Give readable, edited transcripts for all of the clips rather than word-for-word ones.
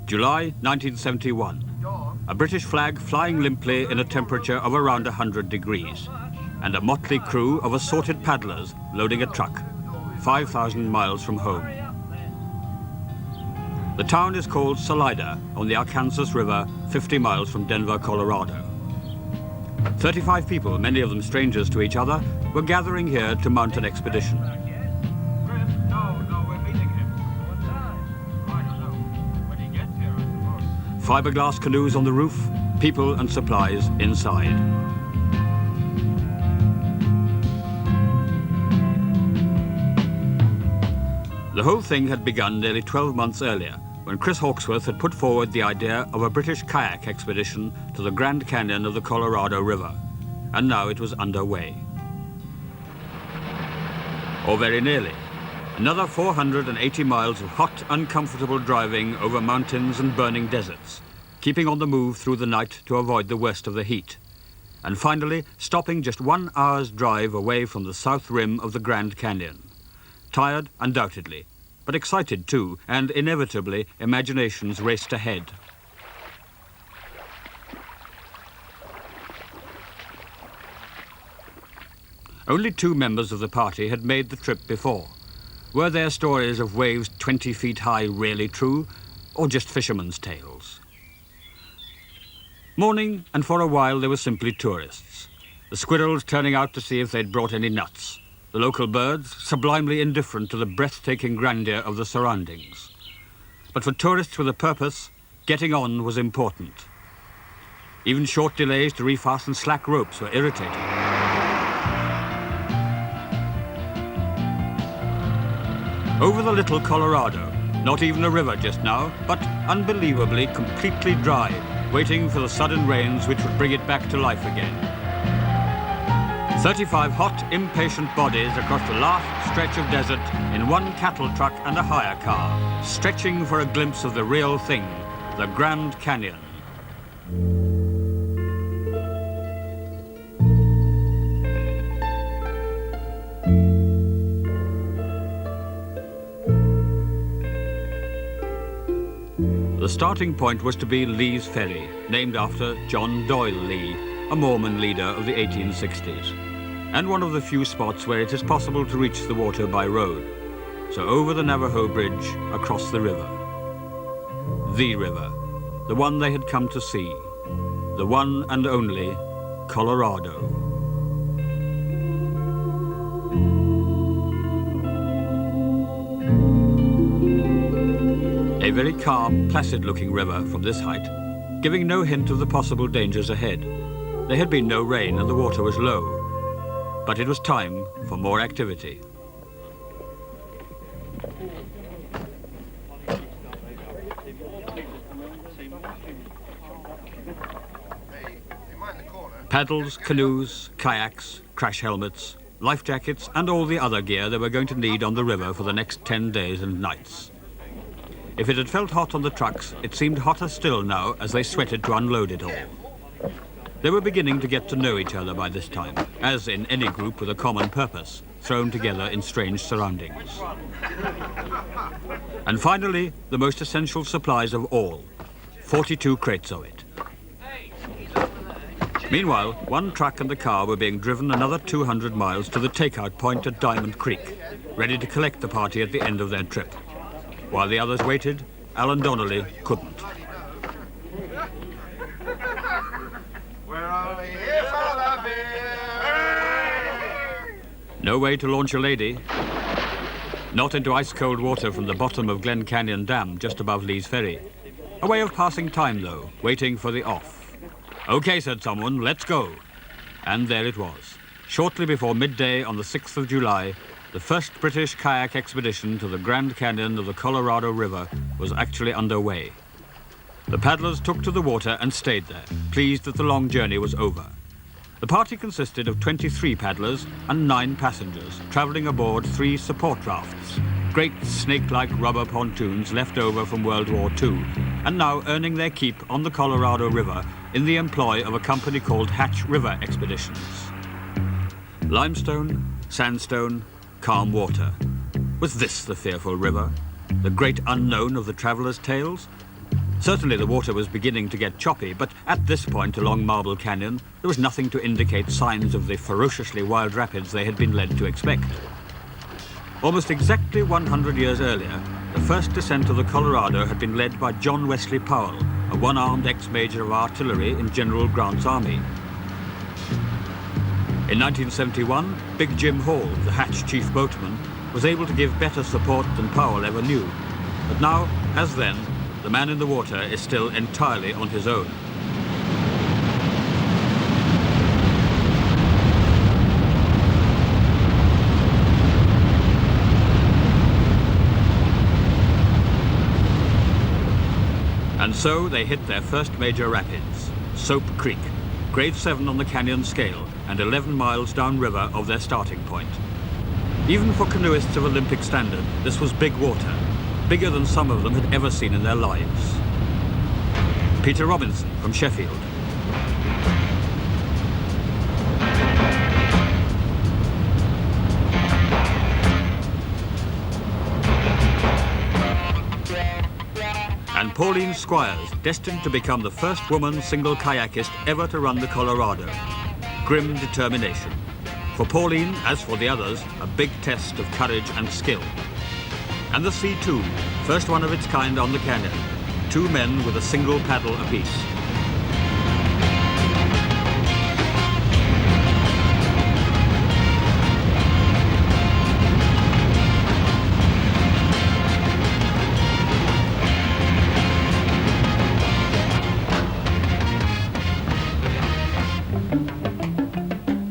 July 1971. A British flag flying limply in a temperature of around 100 degrees, and a motley crew of assorted paddlers loading a truck, 5,000 miles from home. The town is called Salida on the Arkansas River, 50 miles from Denver, Colorado. 35 people, many of them strangers to each other, were gathering here to mount an expedition. Fiberglass canoes on the roof, people and supplies inside. The whole thing had begun nearly 12 months earlier, when Chris Hawkesworth had put forward the idea of a British kayak expedition to the Grand Canyon of the Colorado River, and now it was underway. Or very nearly. Another 480 miles of hot, uncomfortable driving over mountains and burning deserts, keeping on the move through the night to avoid the worst of the heat, and finally stopping just 1 hour's drive away from the south rim of the Grand Canyon. Tired, undoubtedly, but excited too, and inevitably imaginations raced ahead. Only 2 members of the party had made the trip before. Were their stories of waves 20 feet high really true, or just fishermen's tales? Morning, and for a while they were simply tourists. The squirrels turning out to see if they'd brought any nuts. The local birds sublimely indifferent to the breathtaking grandeur of the surroundings. But for tourists with a purpose, getting on was important. Even short delays to refasten slack ropes were irritating. Over the little Colorado, not even a river just now, but unbelievably completely dry, waiting for the sudden rains which would bring it back to life again. 35 hot, impatient bodies across the last stretch of desert in one cattle truck and a hire car, stretching for a glimpse of the real thing, the Grand Canyon. The starting point was to be Lees Ferry, named after John Doyle Lee, a Mormon leader of the 1860s, and one of the few spots where it is possible to reach the water by road. So over the Navajo Bridge, across the river. The river, the one they had come to see, the one and only Colorado. A very calm, placid-looking river from this height, giving no hint of the possible dangers ahead. There had been no rain and the water was low, but it was time for more activity. Paddles, canoes, kayaks, crash helmets, life jackets, and all the other gear they were going to need on the river for the next 10 days and nights. If it had felt hot on the trucks, it seemed hotter still now as they sweated to unload it all. They were beginning to get to know each other by this time, as in any group with a common purpose, thrown together in strange surroundings. And finally, the most essential supplies of all, 42 crates of it. Meanwhile, one truck and the car were being driven another 200 miles to the takeout point at Diamond Creek, ready to collect the party at the end of their trip. While the others waited, Alan Donnelly couldn't. No way to launch a lady. Not into ice-cold water from the bottom of Glen Canyon Dam just above Lees Ferry. A way of passing time, though, waiting for the off. Okay, said someone, let's go. And there it was. Shortly before midday on the 6th of July, the first British kayak expedition to the Grand Canyon of the Colorado River was actually underway. The paddlers took to the water and stayed there, pleased that the long journey was over. The party consisted of 23 paddlers and 9 passengers, travelling aboard 3 support rafts, great snake-like rubber pontoons left over from World War II, and now earning their keep on the Colorado River in the employ of a company called Hatch River Expeditions. Limestone, sandstone, calm water. Was this the fearful river? The great unknown of the travellers' tales? Certainly the water was beginning to get choppy, but at this point along Marble Canyon, there was nothing to indicate signs of the ferociously wild rapids they had been led to expect. Almost exactly 100 years earlier, the first descent of the Colorado had been led by John Wesley Powell, a one-armed ex-major of artillery in General Grant's army. In 1971, Big Jim Hall, the Hatch chief boatman, was able to give better support than Powell ever knew. But now, as then, the man in the water is still entirely on his own. And so they hit their first major rapids, Soap Creek, grade 7 on the canyon scale and 11 miles downriver of their starting point. Even for canoeists of Olympic standard, this was big water, bigger than some of them had ever seen in their lives. Peter Robinson from Sheffield. And Pauline Squires, destined to become the first woman single kayakist ever to run the Colorado. Grim determination. For Pauline, as for the others, a big test of courage and skill. And the C2, first one of its kind on the canyon. 2 men with a single paddle apiece.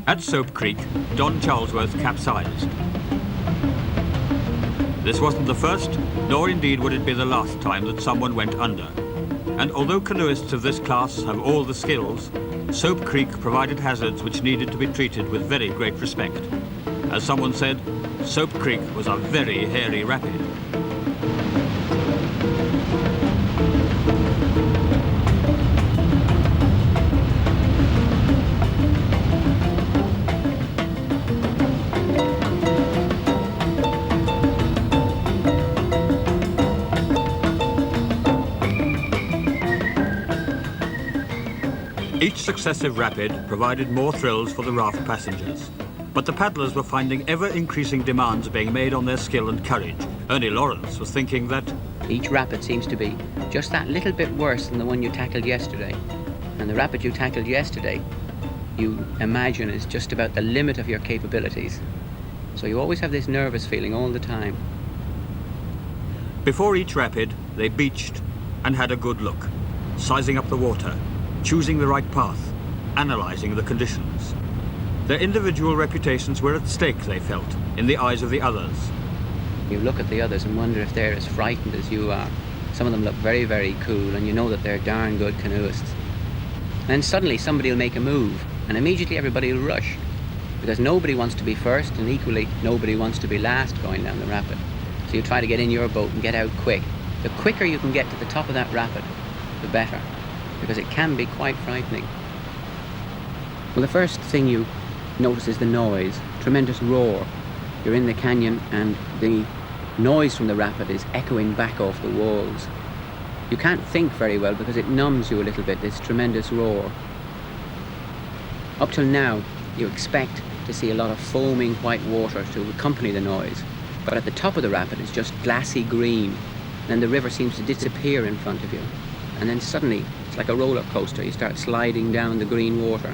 At Soap Creek, Don Charlesworth capsized. This wasn't the first, nor indeed would it be the last time that someone went under. And although canoeists of this class have all the skills, Soap Creek provided hazards which needed to be treated with very great respect. As someone said, Soap Creek was a very hairy rapid. Each successive rapid provided more thrills for the raft passengers. But the paddlers were finding ever-increasing demands being made on their skill and courage. Ernie Lawrence was thinking that each rapid seems to be just that little bit worse than the one you tackled yesterday. And the rapid you tackled yesterday, you imagine is just about the limit of your capabilities. So you always have this nervous feeling all the time. Before each rapid, they beached and had a good look, sizing up the water, choosing the right path, analysing the conditions. Their individual reputations were at stake, they felt, in the eyes of the others. You look at the others and wonder if they're as frightened as you are. Some of them look very, very cool, and you know that they're darn good canoeists. And then suddenly somebody will make a move, and immediately everybody will rush, because nobody wants to be first, and equally nobody wants to be last going down the rapid. So you try to get in your boat and get out quick. The quicker you can get to the top of that rapid, the better, because it can be quite frightening. Well, the first thing you notice is the noise, tremendous roar. You're in the canyon and the noise from the rapid is echoing back off the walls. You can't think very well because it numbs you a little bit, this tremendous roar. Up till now, you expect to see a lot of foaming white water to accompany the noise, but at the top of the rapid it's just glassy green, and then the river seems to disappear in front of you, and then suddenly it's like a roller coaster. You start sliding down the green water.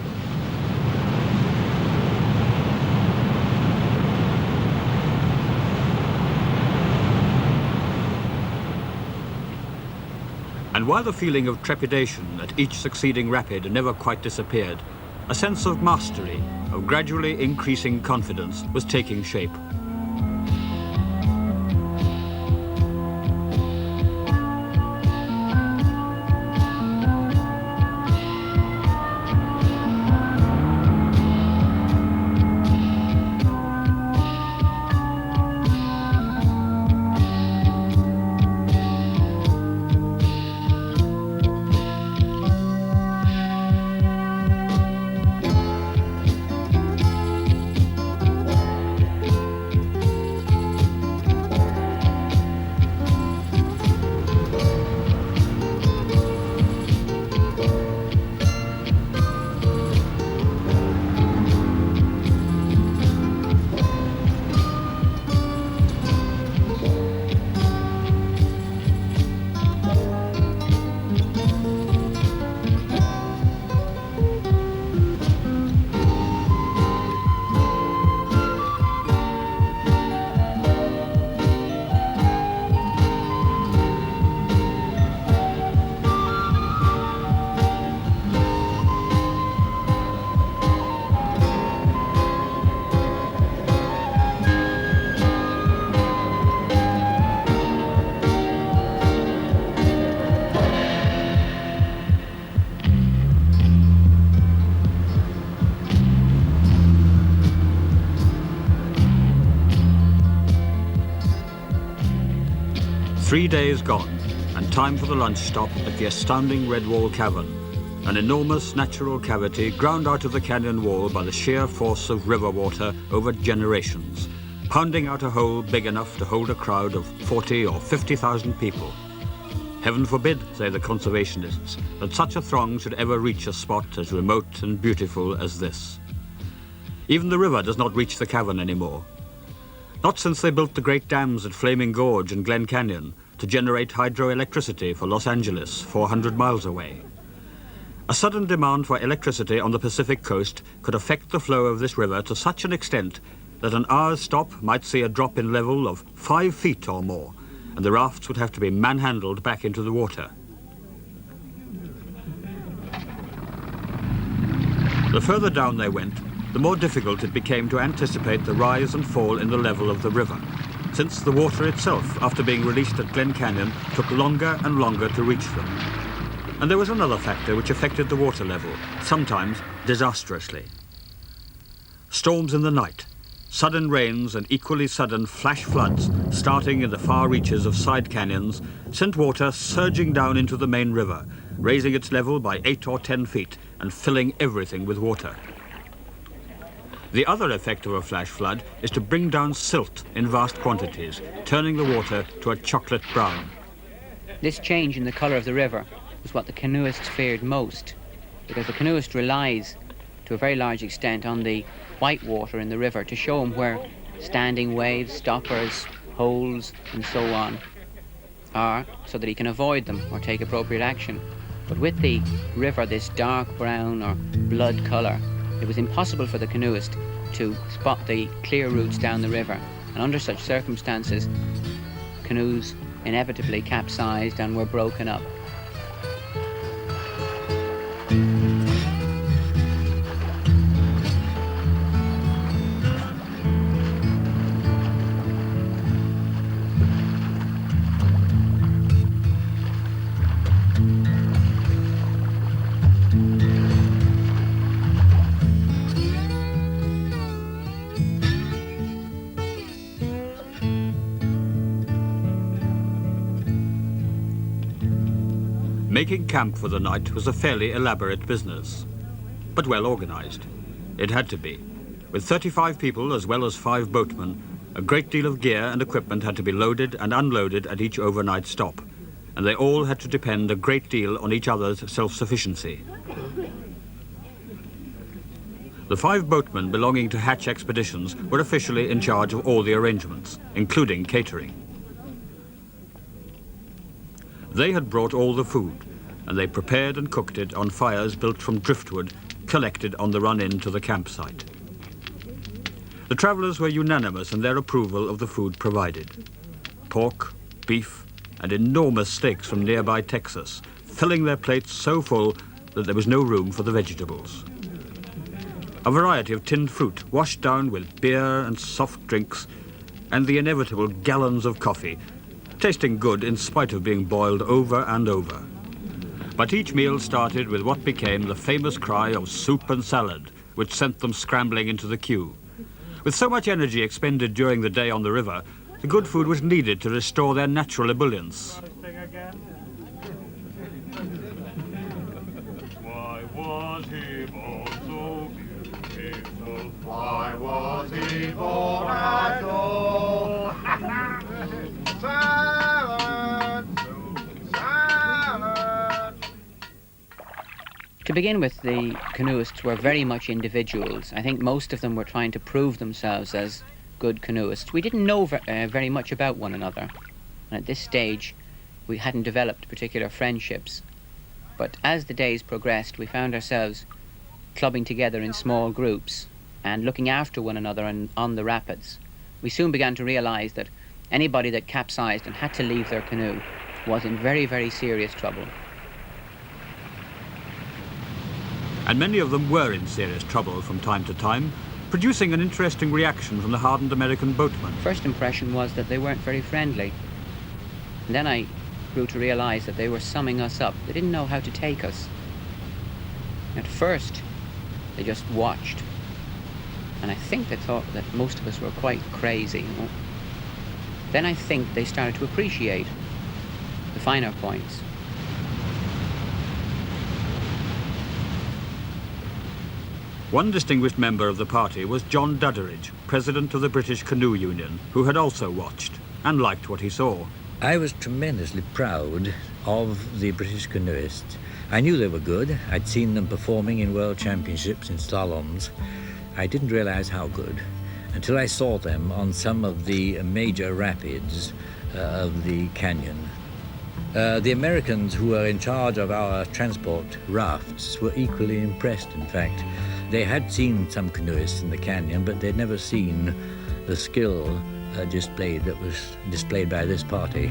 And while the feeling of trepidation at each succeeding rapid never quite disappeared, a sense of mastery, of gradually increasing confidence, was taking shape. 3 days gone, and time for the lunch stop at the astounding Red Wall Cavern, an enormous natural cavity ground out of the canyon wall by the sheer force of river water over generations, pounding out a hole big enough to hold a crowd of 40 or 50,000 people. Heaven forbid, say the conservationists, that such a throng should ever reach a spot as remote and beautiful as this. Even the river does not reach the cavern anymore. Not since they built the great dams at Flaming Gorge and Glen Canyon to generate hydroelectricity for Los Angeles, 400 miles away. A sudden demand for electricity on the Pacific coast could affect the flow of this river to such an extent that an hour's stop might see a drop in level of 5 feet or more, and the rafts would have to be manhandled back into the water. The further down they went, the more difficult it became to anticipate the rise and fall in the level of the river, since the water itself, after being released at Glen Canyon, took longer and longer to reach them. And there was another factor which affected the water level, sometimes disastrously. Storms in the night, sudden rains and equally sudden flash floods starting in the far reaches of side canyons sent water surging down into the main river, raising its level by 8 or 10 feet and filling everything with water. The other effect of a flash flood is to bring down silt in vast quantities, turning the water to a chocolate brown. This change in the colour of the river was what the canoeists feared most, because the canoeist relies to a very large extent on the white water in the river to show him where standing waves, stoppers, holes and so on are, so that he can avoid them or take appropriate action. But with the river this dark brown or blood colour, it was impossible for the canoeist to spot the clear routes down the river, and under such circumstances canoes inevitably capsized and were broken up. Making camp for the night was a fairly elaborate business, but well organized. It had to be. With 35 people as well as 5 boatmen, a great deal of gear and equipment had to be loaded and unloaded at each overnight stop, and they all had to depend a great deal on each other's self-sufficiency. The 5 boatmen belonging to Hatch Expeditions were officially in charge of all the arrangements, including catering. They had brought all the food, and they prepared and cooked it on fires built from driftwood collected on the run-in to the campsite. The travellers were unanimous in their approval of the food provided. Pork, beef, and enormous steaks from nearby Texas, filling their plates so full that there was no room for the vegetables. A variety of tinned fruit washed down with beer and soft drinks, and the inevitable gallons of coffee, tasting good in spite of being boiled over and over. But each meal started with what became the famous cry of soup and salad, which sent them scrambling into the queue. With so much energy expended during the day on the river, the good food was needed to restore their natural ebullience. Why was he born so beautiful? Why was he born at all? Salad, salad. To begin with, the canoeists were very much individuals. I think most of them were trying to prove themselves as good canoeists. We didn't know very much about one another, and at this stage we hadn't developed particular friendships. But as the days progressed, we found ourselves clubbing together in small groups and looking after one another on the rapids. We soon began to realize that anybody that capsized and had to leave their canoe was in very, very serious trouble. And many of them were in serious trouble from time to time, producing an interesting reaction from the hardened American boatmen. First impression was that they weren't very friendly. And then I grew to realize that they were summing us up. They didn't know how to take us. At first, they just watched. And I think they thought that most of us were quite crazy, you know. Then I think they started to appreciate finer points. One distinguished member of the party was John Dudderidge, president of the British Canoe Union, who had also watched and liked what he saw. I was tremendously proud of the British canoeists. I knew they were good. I'd seen them performing in world championships in slaloms. I didn't realize how good until I saw them on some of the major rapids of the canyon. The Americans who were in charge of our transport rafts were equally impressed, in fact. They had seen some canoeists in the canyon, but they'd never seen the skill displayed that was displayed by this party.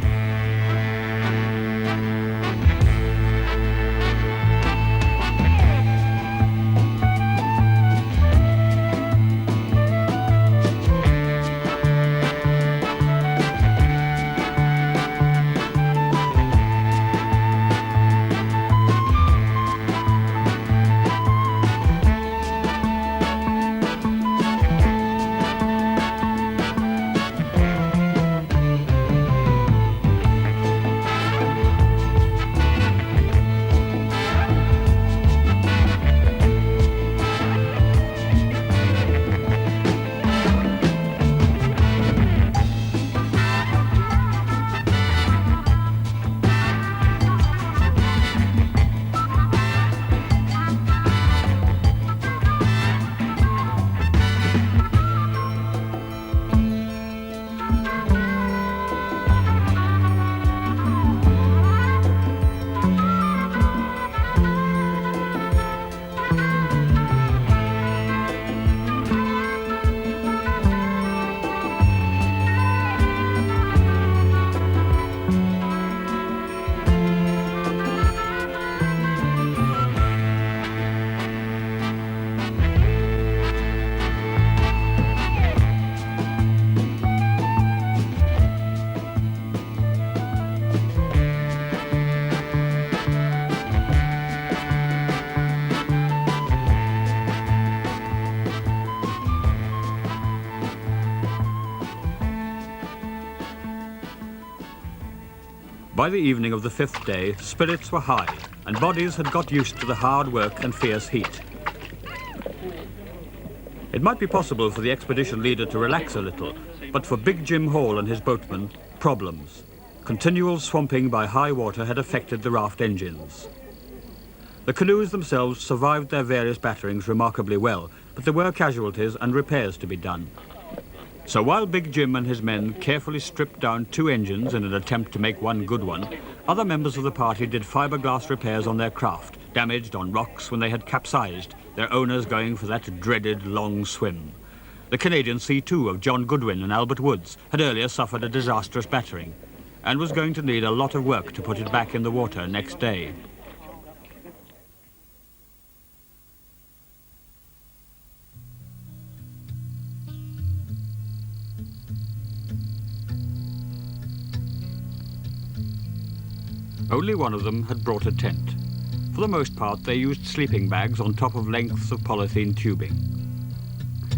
By the evening of the fifth day, spirits were high, and bodies had got used to the hard work and fierce heat. It might be possible for the expedition leader to relax a little, but for Big Jim Hall and his boatmen, problems. Continual swamping by high water had affected the raft engines. The canoes themselves survived their various batterings remarkably well, but there were casualties and repairs to be done. So while Big Jim and his men carefully stripped down 2 engines in an attempt to make one good one, other members of the party did fiberglass repairs on their craft, damaged on rocks when they had capsized, their owners going for that dreaded long swim. The Canadian C2 of John Goodwin and Albert Woods had earlier suffered a disastrous battering and was going to need a lot of work to put it back in the water next day. Only one of them had brought a tent. For the most part, they used sleeping bags on top of lengths of polythene tubing.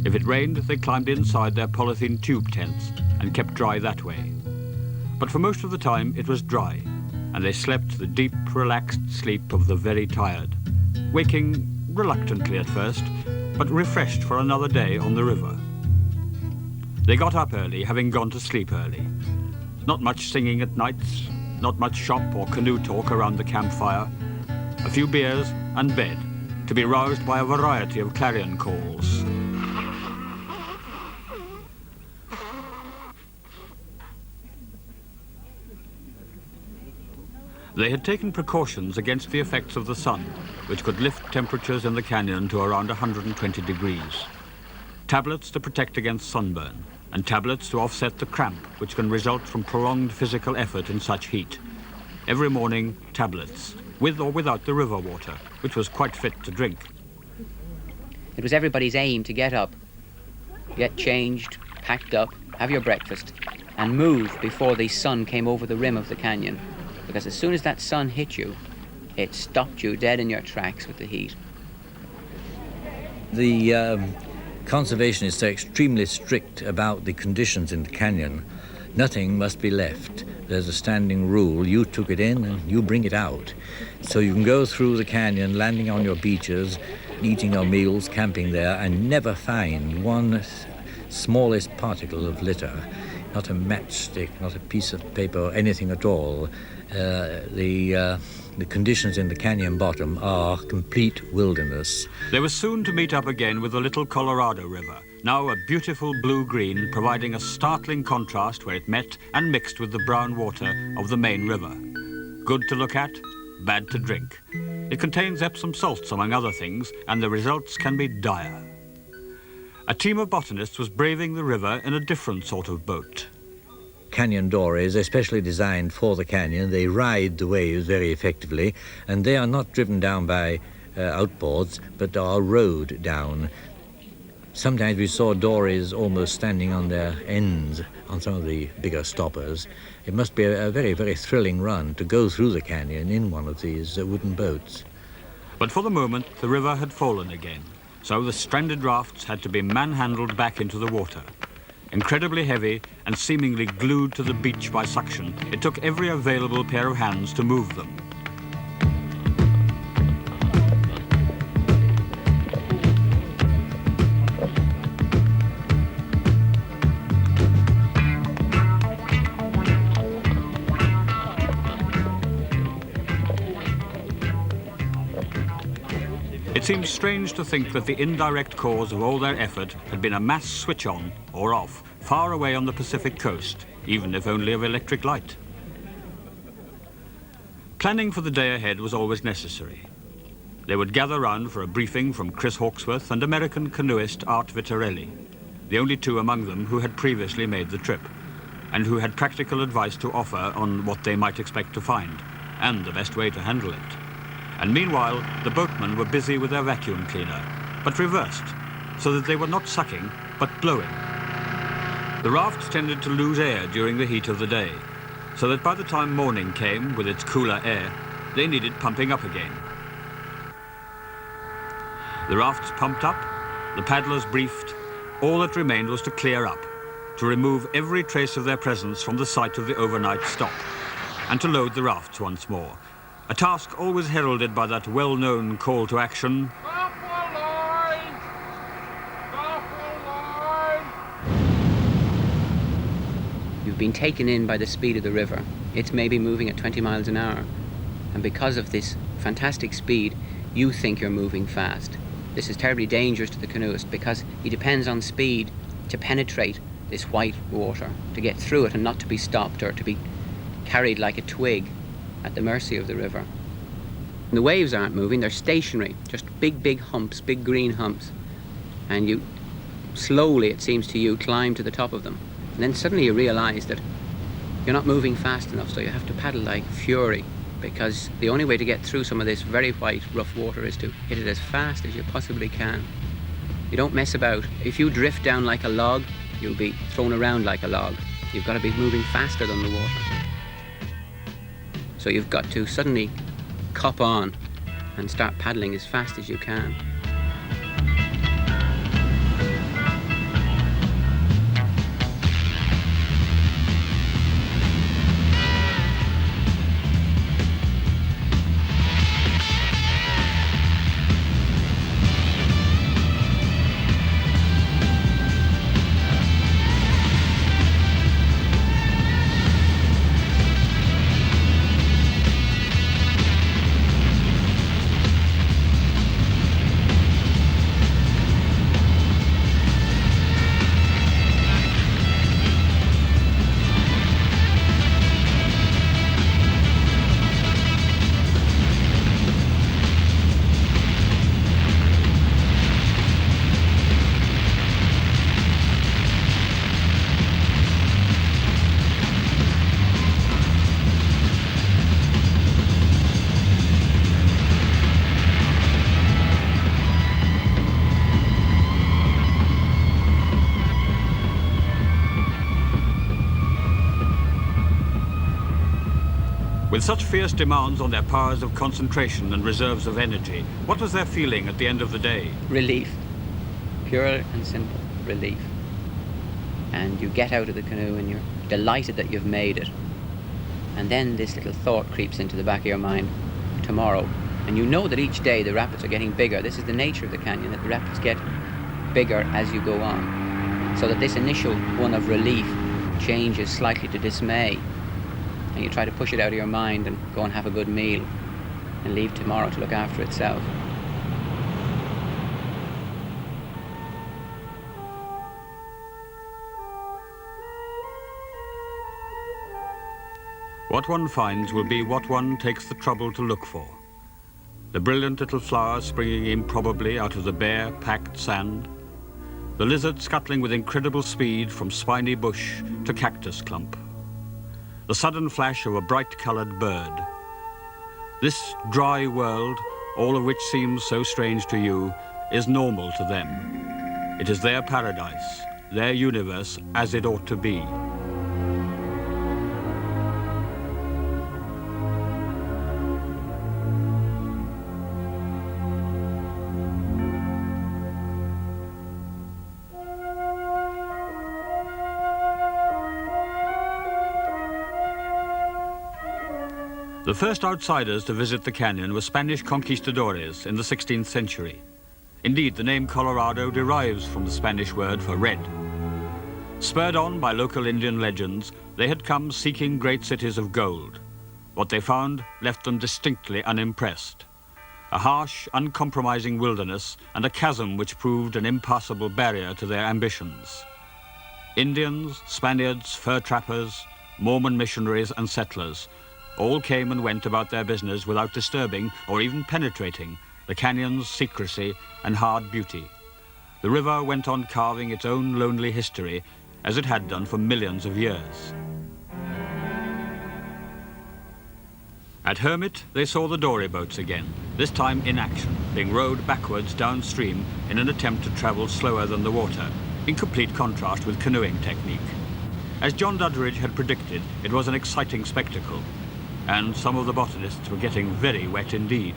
If it rained, they climbed inside their polythene tube tents and kept dry that way. But for most of the time, it was dry, and they slept the deep, relaxed sleep of the very tired, waking reluctantly at first, but refreshed for another day on the river. They got up early, having gone to sleep early. Not much singing at nights, not much shop or canoe talk around the campfire. A few beers and bed, to be roused by a variety of clarion calls. They had taken precautions against the effects of the sun, which could lift temperatures in the canyon to around 120 degrees. Tablets to protect against sunburn, and tablets to offset the cramp which can result from prolonged physical effort in such heat. Every morning, tablets, with or without the river water, which was quite fit to drink. It was everybody's aim to get up, get changed, packed up, have your breakfast, and move before the sun came over the rim of the canyon. Because as soon as that sun hit you, it stopped you dead in your tracks with the heat. The conservationists are extremely strict about the conditions in the canyon. Nothing must be left. There's a standing rule. You took it in and you bring it out. So you can go through the canyon, landing on your beaches, eating your meals, camping there, and never find one smallest particle of litter. Not a matchstick, not a piece of paper, or anything at all. The conditions in the canyon bottom are complete wilderness. They were soon to meet up again with the little Colorado River, now a beautiful blue-green, providing a startling contrast where it met and mixed with the brown water of the main river. Good to look at, bad to drink. It contains Epsom salts, among other things, and the results can be dire. A team of botanists was braving the river in a different sort of boat. Canyon dories, especially designed for the canyon, they ride the waves very effectively, and they are not driven down by outboards, but are rowed down. Sometimes we saw dories almost standing on their ends on some of the bigger stoppers. It must be a very, very thrilling run to go through the canyon in one of these wooden boats. But for the moment, the river had fallen again, so the stranded rafts had to be manhandled back into the water. Incredibly heavy and seemingly glued to the beach by suction, it took every available pair of hands to move them. It seems strange to think that the indirect cause of all their effort had been a mass switch on or off far away on the Pacific coast, even if only of electric light. Planning for the day ahead was always necessary. They would gather round for a briefing from Chris Hawkesworth and American canoeist Art Vittorelli, the only two among them who had previously made the trip, and who had practical advice to offer on what they might expect to find, and the best way to handle it. And meanwhile, the boatmen were busy with their vacuum cleaner, but reversed, so that they were not sucking, but blowing. The rafts tended to lose air during the heat of the day, so that by the time morning came with its cooler air, they needed pumping up again. The rafts pumped up, the paddlers briefed. All that remained was to clear up, to remove every trace of their presence from the site of the overnight stop, and to load the rafts once more. A task always heralded by that well-known call to action. Stop the line! Stop the line! You've been taken in by the speed of the river. It's maybe moving at 20 miles an hour. And because of this fantastic speed, you think you're moving fast. This is terribly dangerous to the canoeist because he depends on speed to penetrate this white water, to get through it and not to be stopped or to be carried like a twig at the mercy of the river. And the waves aren't moving, they're stationary, just big humps, big green humps. And you slowly, it seems to you, climb to the top of them. And then suddenly you realize that you're not moving fast enough, so you have to paddle like fury, because the only way to get through some of this very white, rough water is to hit it as fast as you possibly can. You don't mess about. If you drift down like a log, you'll be thrown around like a log. You've got to be moving faster than the water. So you've got to suddenly cop on and start paddling as fast as you can. With such fierce demands on their powers of concentration and reserves of energy, what was their feeling at the end of the day? Relief. Pure and simple relief. And you get out of the canoe and you're delighted that you've made it. And then this little thought creeps into the back of your mind, tomorrow. And you know that each day the rapids are getting bigger. This is the nature of the canyon, that the rapids get bigger as you go on. So that this initial one of relief changes slightly to dismay. And you try to push it out of your mind and go and have a good meal and leave tomorrow to look after itself. What one finds will be what one takes the trouble to look for. The brilliant little flower springing improbably out of the bare, packed sand. The lizard scuttling with incredible speed from spiny bush to cactus clump. The sudden flash of a bright-coloured bird. This dry world, all of which seems so strange to you, is normal to them. It is their paradise, their universe as it ought to be. The first outsiders to visit the canyon were Spanish conquistadores in the 16th century. Indeed, the name Colorado derives from the Spanish word for red. Spurred on by local Indian legends, they had come seeking great cities of gold. What they found left them distinctly unimpressed. A harsh, uncompromising wilderness and a chasm which proved an impassable barrier to their ambitions. Indians, Spaniards, fur trappers, Mormon missionaries and settlers all came and went about their business without disturbing or even penetrating the canyon's secrecy and hard beauty. The river went on carving its own lonely history as it had done for millions of years. At Hermit, they saw the dory boats again, this time in action, being rowed backwards downstream in an attempt to travel slower than the water, in complete contrast with canoeing technique. As John Doddridge had predicted, it was an exciting spectacle, and some of the botanists were getting very wet indeed.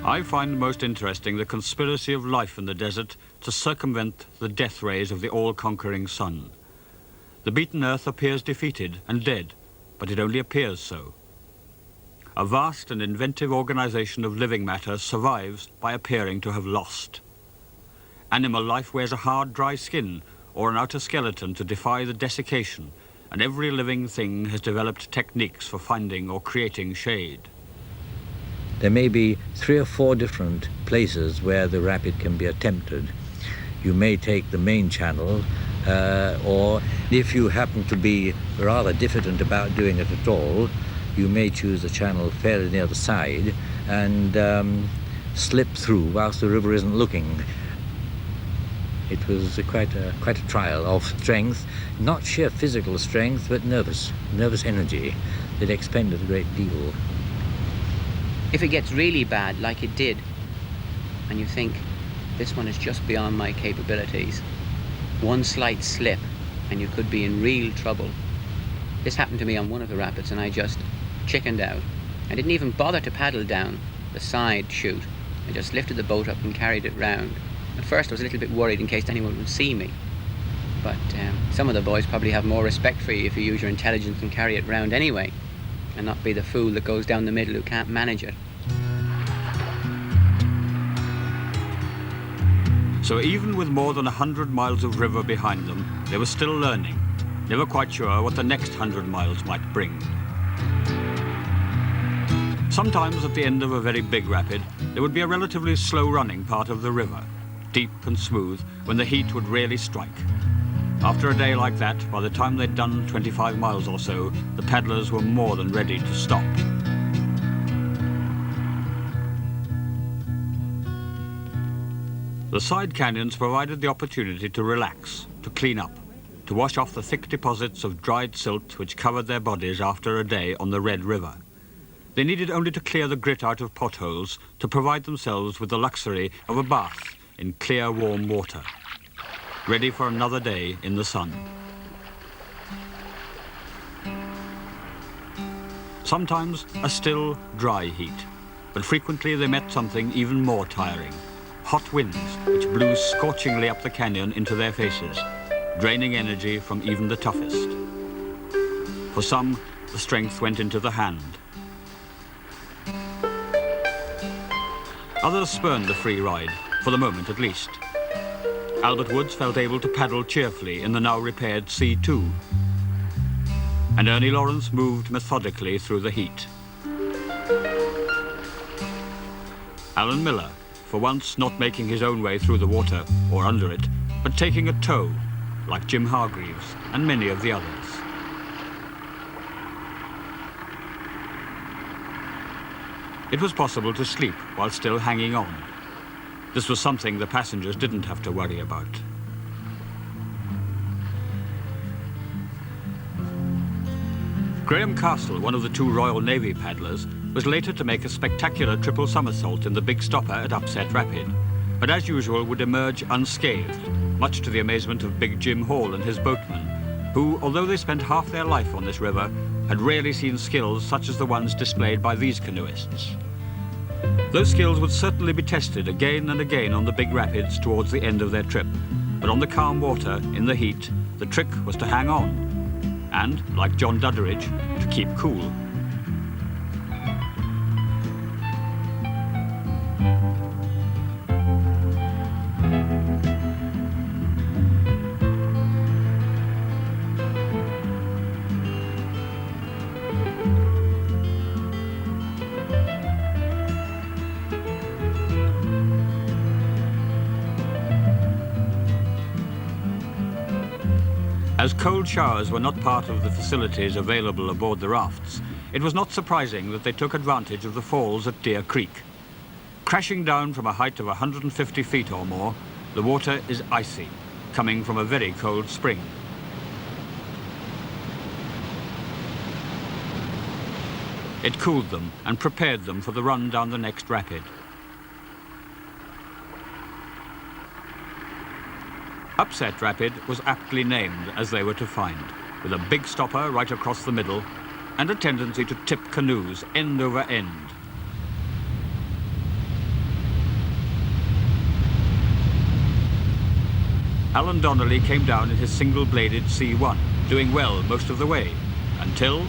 I find most interesting the conspiracy of life in the desert to circumvent the death rays of the all-conquering sun. The beaten earth appears defeated and dead, but it only appears so. A vast and inventive organization of living matter survives by appearing to have lost. Animal life wears a hard, dry skin or an outer skeleton to defy the desiccation, and every living thing has developed techniques for finding or creating shade. There may be 3 or 4 different places where the rapid can be attempted. You may take the main channel, or if you happen to be rather diffident about doing it at all, you may choose a channel fairly near the side and slip through whilst the river isn't looking. It was quite a trial of strength, not sheer physical strength, but nervous energy that expended a great deal. If it gets really bad, like it did, and you think, this one is just beyond my capabilities, one slight slip and you could be in real trouble. This happened to me on one of the rapids and I just chickened out. I didn't even bother to paddle down the side chute. I just lifted the boat up and carried it round. At first I was a little bit worried in case anyone would see me. But some of the boys probably have more respect for you if you use your intelligence and carry it round anyway, and not be the fool that goes down the middle who can't manage it. So even with more than 100 miles of river behind them, they were still learning, never quite sure what the next 100 miles might bring. Sometimes at the end of a very big rapid, there would be a relatively slow-running part of the river, deep and smooth, when the heat would really strike. After a day like that, by the time they'd done 25 miles or so, the paddlers were more than ready to stop. The side canyons provided the opportunity to relax, to clean up, to wash off the thick deposits of dried silt which covered their bodies after a day on the Red River. They needed only to clear the grit out of potholes to provide themselves with the luxury of a bath in clear, warm water, ready for another day in the sun. Sometimes a still, dry heat, but frequently they met something even more tiring. Hot winds which blew scorchingly up the canyon into their faces, draining energy from even the toughest. For some, the strength went into the hand. Others spurned the free ride, for the moment at least. Albert Woods felt able to paddle cheerfully in the now repaired C2. And Ernie Lawrence moved methodically through the heat. Alan Miller, for once not making his own way through the water or under it, but taking a tow, like Jim Hargreaves and many of the others. It was possible to sleep while still hanging on. This was something the passengers didn't have to worry about. Graham Castle, one of the two Royal Navy paddlers, was later to make a spectacular triple somersault in the big stopper at Upset Rapid, but as usual would emerge unscathed, much to the amazement of Big Jim Hall and his boatmen, who, although they spent half their life on this river, had rarely seen skills such as the ones displayed by these canoeists. Those skills would certainly be tested again and again on the big rapids towards the end of their trip, but on the calm water, in the heat, the trick was to hang on, and, like John Dudderidge, to keep cool. As cold showers were not part of the facilities available aboard the rafts, it was not surprising that they took advantage of the falls at Deer Creek. Crashing down from a height of 150 feet or more, the water is icy, coming from a very cold spring. It cooled them and prepared them for the run down the next rapid. Upset Rapid was aptly named as they were to find, with a big stopper right across the middle and a tendency to tip canoes end over end. Alan Donnelly came down in his single-bladed C1, doing well most of the way, until...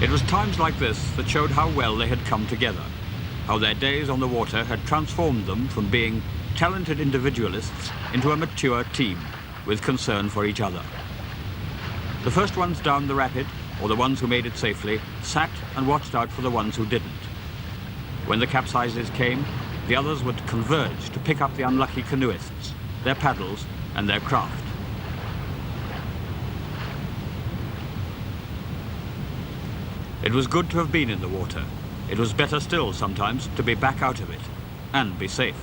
It was times like this that showed how well they had come together, how their days on the water had transformed them from being talented individualists into a mature team with concern for each other. The first ones down the rapid, or the ones who made it safely, sat and watched out for the ones who didn't. When the capsizes came, the others would converge to pick up the unlucky canoeists, their paddles and their craft. It was good to have been in the water. It was better still sometimes to be back out of it and be safe.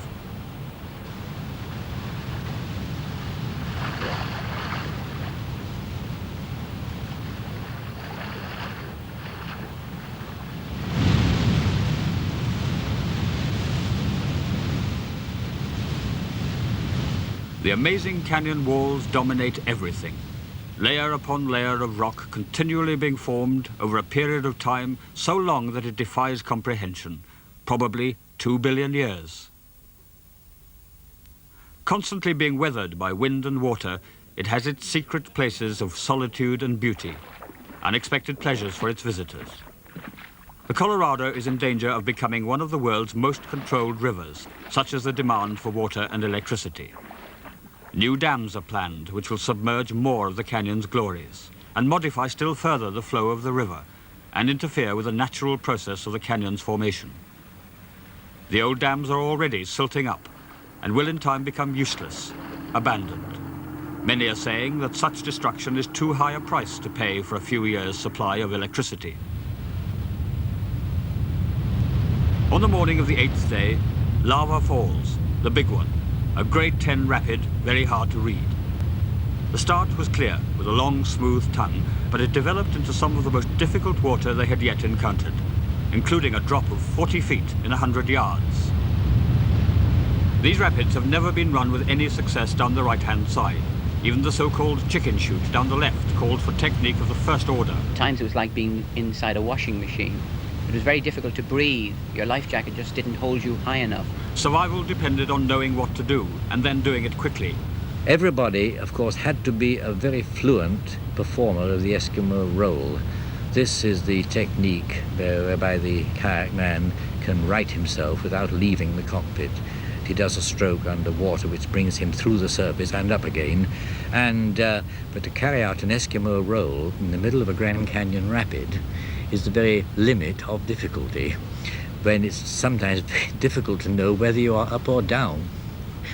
The amazing canyon walls dominate everything. Layer upon layer of rock continually being formed over a period of time so long that it defies comprehension, probably 2 billion years. Constantly being weathered by wind and water, it has its secret places of solitude and beauty, unexpected pleasures for its visitors. The Colorado is in danger of becoming one of the world's most controlled rivers, such as the demand for water and electricity. New dams are planned which will submerge more of the canyon's glories and modify still further the flow of the river and interfere with the natural process of the canyon's formation. The old dams are already silting up and will in time become useless, abandoned. Many are saying that such destruction is too high a price to pay for a few years' supply of electricity. On the morning of the 8th day, Lava Falls, the big one, a grade 10 rapid, very hard to read. The start was clear, with a long, smooth tongue, but it developed into some of the most difficult water they had yet encountered, including a drop of 40 feet in 100 yards. These rapids have never been run with any success down the right-hand side. Even the so-called chicken chute down the left called for technique of the first order. At times it was like being inside a washing machine. It was very difficult to breathe. Your life jacket just didn't hold you high enough. Survival depended on knowing what to do and then doing it quickly. Everybody, of course, had to be a very fluent performer of the Eskimo roll. This is the technique whereby the kayak man can right himself without leaving the cockpit. He does a stroke under water which brings him through the surface and up again. But to carry out an Eskimo roll in the middle of a Grand Canyon rapid is the very limit of difficulty, when it's sometimes very difficult to know whether you are up or down.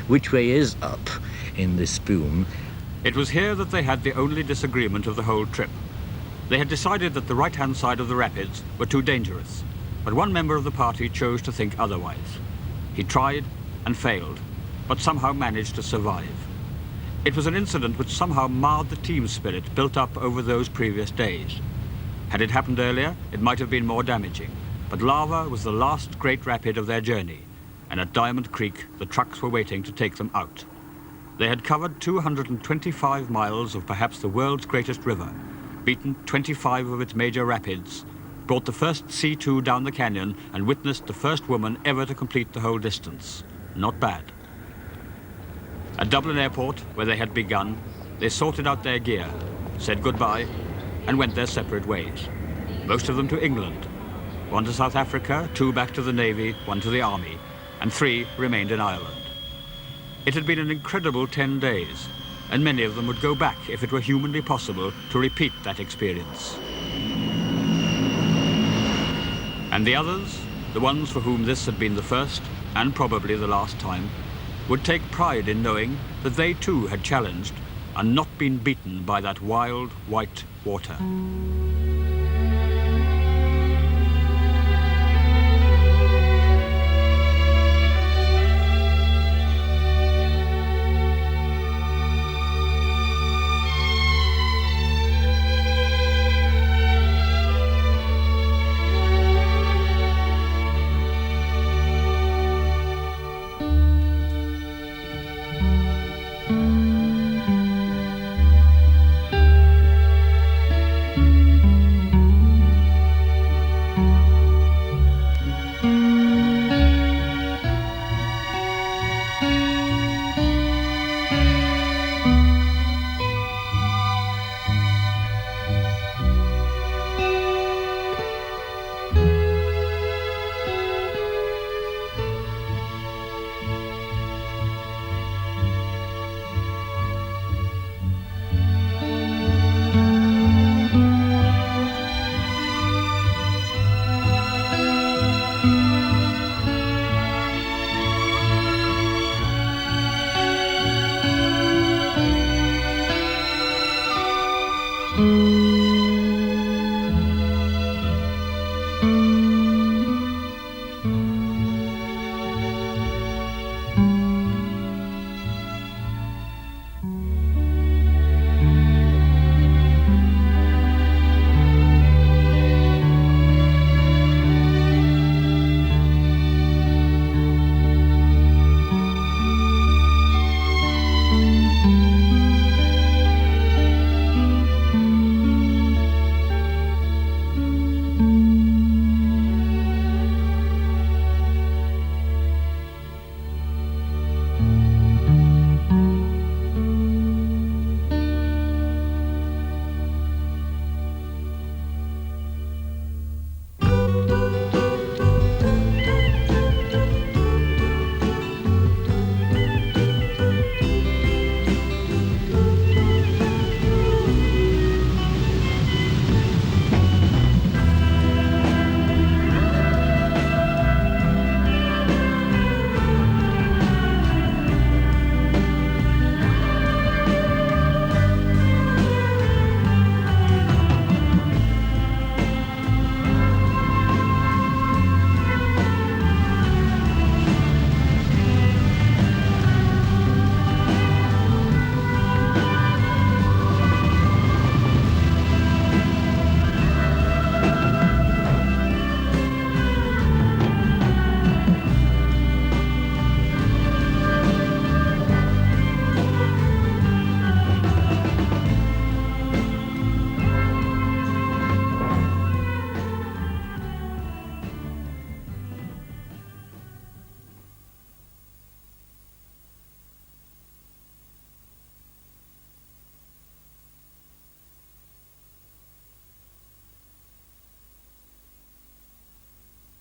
Which way is up in the spume? It was here that they had the only disagreement of the whole trip. They had decided that the right-hand side of the rapids were too dangerous, but one member of the party chose to think otherwise. He tried and failed, but somehow managed to survive. It was an incident which somehow marred the team spirit built up over those previous days. Had it happened earlier, it might have been more damaging, but Lava was the last great rapid of their journey, and at Diamond Creek, the trucks were waiting to take them out. They had covered 225 miles of perhaps the world's greatest river, beaten 25 of its major rapids, brought the first C2 down the canyon, and witnessed the first woman ever to complete the whole distance. Not bad. At Dublin Airport, where they had begun, they sorted out their gear, said goodbye, and went their separate ways. Most of them to England. 1 to South Africa, 2 back to the Navy, 1 to the Army, and 3 remained in Ireland. It had been an incredible 10 days, and many of them would go back if it were humanly possible to repeat that experience. And the others, the ones for whom this had been the first, and probably the last time, would take pride in knowing that they too had challenged and not been beaten by that wild, white water.